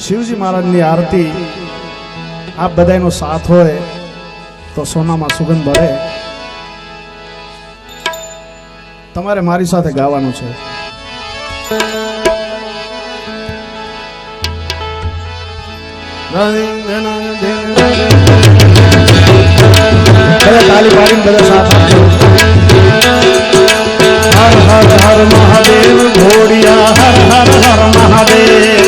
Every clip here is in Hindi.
शिवजी महाराज की आरती आप बधाईनो साथ होय तो सोना में सुगंध भरे। तमारे मारी साथे गावानुं छे। ताली पाड़ी बधा साथ हर हर हर महादेव घोड़िया हर हर हर महादेव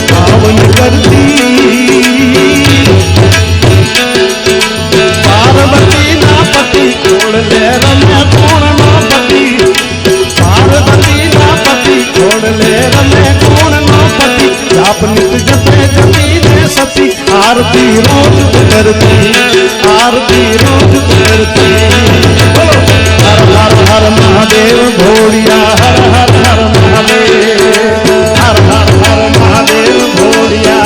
पावन करती पार्वती ना पति खोड़ ले रमे कौन ना पति पार्वती ना पति खोड़ ले रमे कौन ना पति जाप नित जपे जपी ने सती आरती रोज करती आरती रोज करती। हर हर हर महादेव घोड़िया हर हर हर महादेव हर हर हर महादेव घोड़िया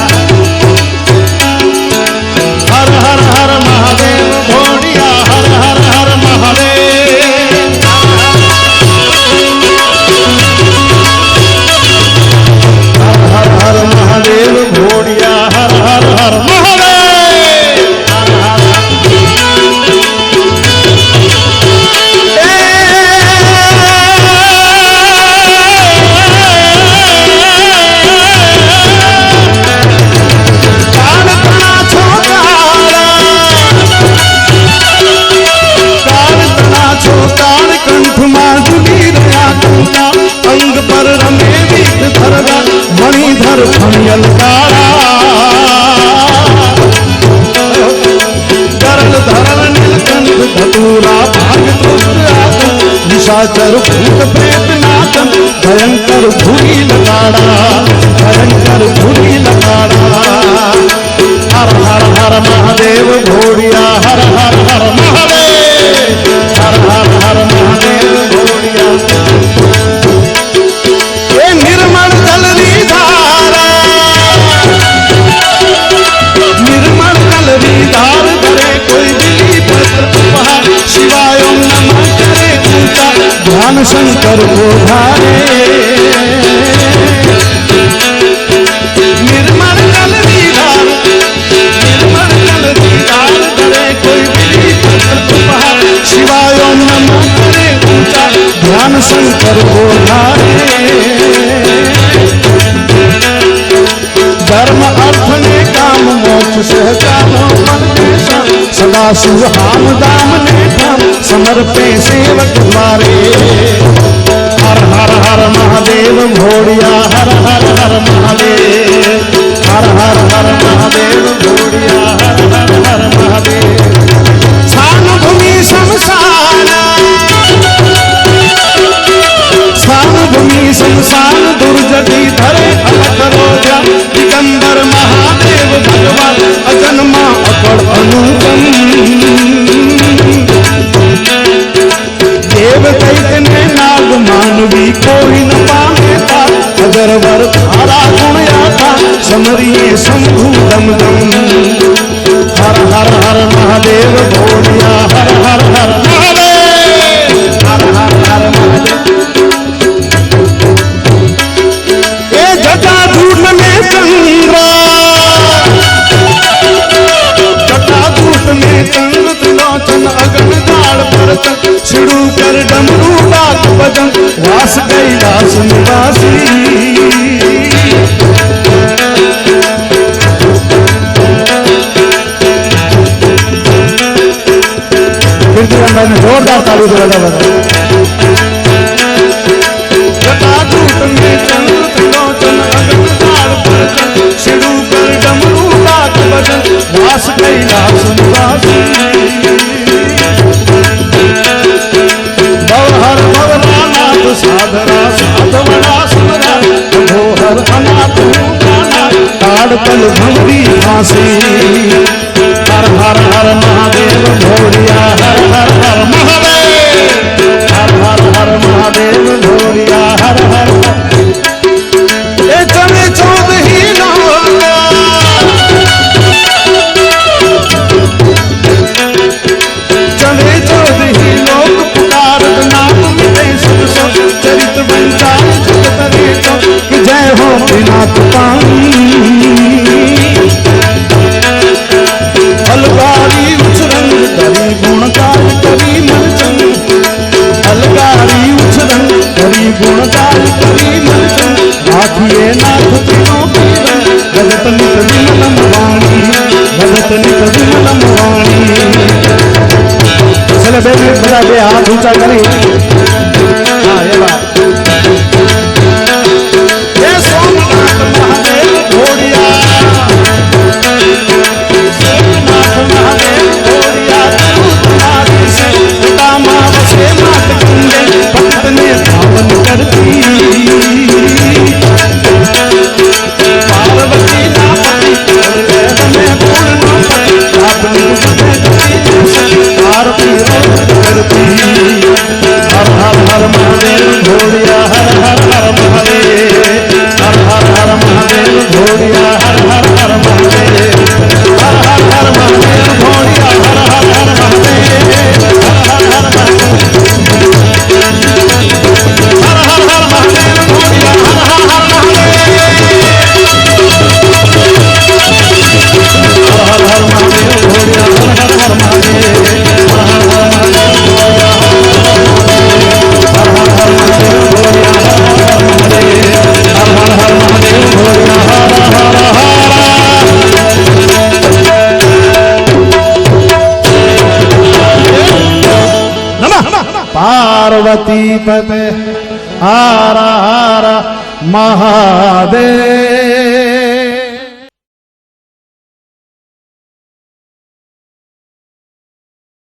हर हर हर महादेव घोड़िया हर हर हर महादेव हर हर हर महादेव घोड़िया हर हर हर महादेव। अंग पर रमे वीत धरगा मणिधर फणियल काड़ा करल धरल नीलकंठ धतूरा भाग दुष्ट निशाचर भूत प्रेत नाचन भयंकर धुरी लगाड़ा भयंकर धुरी लगाड़ा। हर हर हर महादेव घोड़िया हर हर हर महादेव हर हर हर महादेव घोड़िया निर्मल जलरी धारा निर्मल जलरी धार करे कोई दिली पहाड़ शिवाय ओम नमः करे ऊंचा ध्यान शंकर को धारे। निर्मल जलरी धार करे कोई दिली पहाड़ शिवाय ओम नमः करे ऊंचा ध्यान शंकर को धारे। धर्म अर्थ ने काम मोक्ष सहजानो मन के सदा शिव हाम दाम ने धाम समर्पे सेवक द्वारे। हर हर हर महादेव घोड़िया हर हर हर महादेव हर हर हर महादेव घोड़िया हर हर हर महादेव। स्थान भूमि शमशान स्थान भूमि शमशान दुर्जटी धरे अलग रोजा दिगंबर महादेव भगवान अजन्मा अकड़ अनुपम देव दैत्य नाग मानवी कोई न पावे था अगर वर थारा गुण था समरिये शंभु दम दम। हर हर हर महादेव घोड़िया हर हर हर महादेव हर हर हर महादेव। जटाधूत में चंद्र जटाधूत में चंद्र त्रिलोचन अगन जाड़ पर छिड़ू कर डमरू डाक बजन वास कैलाश निवासी। ने जोरदार ताली बजा जटाधूत में चंद्र त्रिलोचन अगन जाड़ पर छिड़ू कर डमरू डाक बजन वास कैलाश निवासी। भवहर भवनाथ साधरा साधवना सुमरा भोहर अनाथ ताड़ पल भंवरी फांसी। हर हर हर बद्रीनाथ पानी अलगारी उछरंग करी गुणगान करी मनचंग अलगारी उछरंग करी गुणगान करी मनचंग आखिए नाथ तीनों पीर भगत नित विमलम वाणी भगत नित विमलम वाणी चले बेबी बड़ा बे हाथ ऊंचा करी हाँ ये बात ये सोमनाथ महादेव घोड़िया सोमनाथ महादेव घोड़िया तुम्हारी से दामा बसे मात कुंडे भक्त ने पावन करती पार्वती ना पति रमे पूर्ण पति आपनी आरती करती हर हर हर महादेव घोड़िया हर हर हर महादेव हर हर हर महादेव घोड़िया हर हर हर महादेव हर हर हर महादेव घोड़िया हर हर हर महादेव हर हर हर महादेव हर हर हर महादेव घोड़िया हर हर हर महादेव हर हर हर महादेव घोड़िया हर हर हर महादेव हर हर हर महादेव घोड़िया हर हर हर महादेव घोड़िया हर हर हर महादेव हर हर हर महादेव घोड़िया हर हर हर पार्वती पते हर हर महादेव।